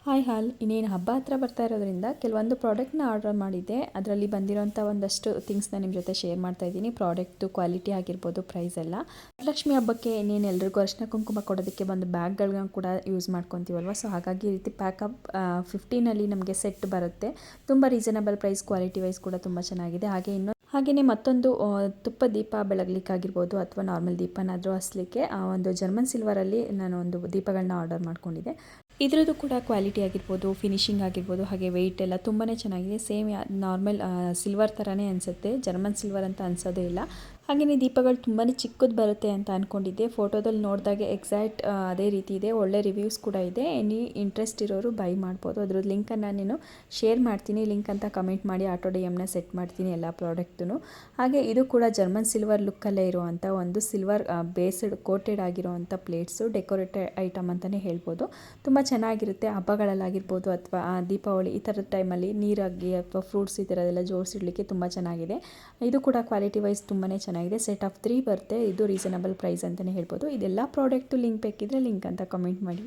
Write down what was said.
Hi ಇನ್ನೇನು ಹಬ್ಬ ಹತ್ರ ಬರ್ತಾ ಇರೋದ್ರಿಂದ ಕೆಲವೊಂದು ಪ್ರಾಡಕ್ಟ್ನ ಆರ್ಡರ್ ಮಾಡಿದ್ದೆ. ಅದರಲ್ಲಿ ಬಂದಿರೋಂಥ ಒಂದಷ್ಟು ಥಿಂಗ್ಸ್ನ ನಿಮ್ಮ ಜೊತೆ ಶೇರ್ ಮಾಡ್ತಾ ಇದ್ದೀನಿ. ಪ್ರಾಡಕ್ಟ್ದು ಕ್ವಾಲಿಟಿ ಆಗಿರ್ಬೋದು, ಪ್ರೈಸ್ ಎಲ್ಲ. ಲಕ್ಷ್ಮಿ ಹಬ್ಬಕ್ಕೆ ಇನ್ನೇನು ಎಲ್ರಿಗೂ ಅರಿಶಿನ ಕುಂಕುಮ ಕೊಡೋದಕ್ಕೆ ಒಂದು ಬ್ಯಾಗ್ಗಳನ್ನ ಕೂಡ ಯೂಸ್ ಮಾಡ್ಕೊತೀವಲ್ವ. ಸೊ ಹಾಗಾಗಿ ಈ ರೀತಿ ಪ್ಯಾಕಪ್ 15 ನಮಗೆ ಸೆಟ್ ಬರುತ್ತೆ. ತುಂಬ ರೀಸನಬಲ್ ಪ್ರೈಸ್, ಕ್ವಾಲಿಟಿ ವೈಸ್ ಕೂಡ ತುಂಬ ಚೆನ್ನಾಗಿದೆ. ಹಾಗೆಯೇ ಮತ್ತೊಂದು ತುಪ್ಪ ದೀಪ ಬೆಳಗ್ಲಿಕ್ಕಾಗಿರ್ಬೋದು ಅಥವಾ ನಾರ್ಮಲ್ ದೀಪನಾದರೂ ಹಚ್ಚಲಿಕ್ಕೆ ಒಂದು ಜರ್ಮನ್ ಸಿಲ್ವರಲ್ಲಿ ನಾನು ಒಂದು ದೀಪಗಳನ್ನ ಆರ್ಡರ್ ಮಾಡ್ಕೊಂಡಿದ್ದೆ. ಇದರದ್ದು ಕೂಡ ಕ್ವಾಲಿಟಿ ಆಗಿರ್ಬೋದು, ಫಿನಿಶಿಂಗ್ ಆಗಿರ್ಬೋದು, ಹಾಗೆ ವೆಯ್ಟ್ ಎಲ್ಲ ತುಂಬಾ ಚೆನ್ನಾಗಿದೆ. ಸೇಮ್ ನಾರ್ಮಲ್ ಸಿಲ್ವರ್ ಥರನೇ ಅನಿಸುತ್ತೆ, ಜರ್ಮನ್ ಸಿಲ್ವರ್ ಅಂತ ಅನಿಸೋದೇ ಇಲ್ಲ. ಹಾಗೆಯೇ ದೀಪಗಳು ತುಂಬಾ ಚಿಕ್ಕದು ಬರುತ್ತೆ ಅಂತ ಅಂದ್ಕೊಂಡಿದ್ದೆ. ಫೋಟೋದಲ್ಲಿ ನೋಡಿದಾಗೆ ಎಕ್ಸಾಕ್ಟ್ ಅದೇ ರೀತಿ ಇದೆ. ಒಳ್ಳೆ ರಿವ್ಯೂಸ್ ಕೂಡ ಇದೆ. ಎನಿ ಇಂಟ್ರೆಸ್ಟ್ ಇರೋರು ಬೈ ಮಾಡ್ಬೋದು. ಅದ್ರದ್ದು ಲಿಂಕನ್ನು ನಾನು ಶೇರ್ ಮಾಡ್ತೀನಿ. ಲಿಂಕ್ ಅಂತ ಕಮೆಂಟ್ ಮಾಡಿ ಆಟೋ ಡಿ.ಎಮ್ನ ಸೆಟ್ ಮಾಡ್ತೀನಿ ಎಲ್ಲ ಪ್ರಾಡಕ್ಟು. ಹಾಗೆ ಇದು ಕೂಡ ಜರ್ಮನ್ ಸಿಲ್ವರ್ ಲುಕ್ಕಲ್ಲೇ ಇರುವಂಥ ಒಂದು ಸಿಲ್ವರ್ ಬೇಸ್ಡ್ ಕೋಟೆಡ್ ಆಗಿರುವಂಥ ಪ್ಲೇಟ್ಸು, ಡೆಕೋರೇಟೆಡ್ ಐಟಮ್ ಅಂತಲೇ ಹೇಳ್ಬೋದು. ತುಂಬ ಚೆನ್ನಾಗಿರುತ್ತೆ. ಹಬ್ಬಗಳಲ್ಲಾಗಿರ್ಬೋದು ಅಥವಾ ದೀಪಾವಳಿ ಈ ಥರದ ಟೈಮಲ್ಲಿ ನೀರಾಗಿ ಅಥವಾ ಫ್ರೂಟ್ಸ್ ಈ ಥರದೆಲ್ಲ ಜೋಡಿಸಿಡ್ಲಿಕ್ಕೆ ತುಂಬ ಚೆನ್ನಾಗಿದೆ. ಇದು ಕೂಡ ಕ್ವಾಲಿಟಿ ವೈಸ್ ತುಂಬಾ ಚೆನ್ನಾಗಿದೆ. ಸೆಟ್ ಆಫ್ 3 ಬರುತ್ತೆ. ಇದು ರೀಸನಬಲ್ ಪ್ರೈಸ್ ಅಂತಲೇ ಹೇಳ್ಬೋದು. ಇದೆಲ್ಲ ಪ್ರಾಡಕ್ಟು ಲಿಂಕ್ ಬೇಕಿದ್ರೆ ಲಿಂಕ್ ಅಂತ ಕಮೆಂಟ್ ಮಾಡಿ.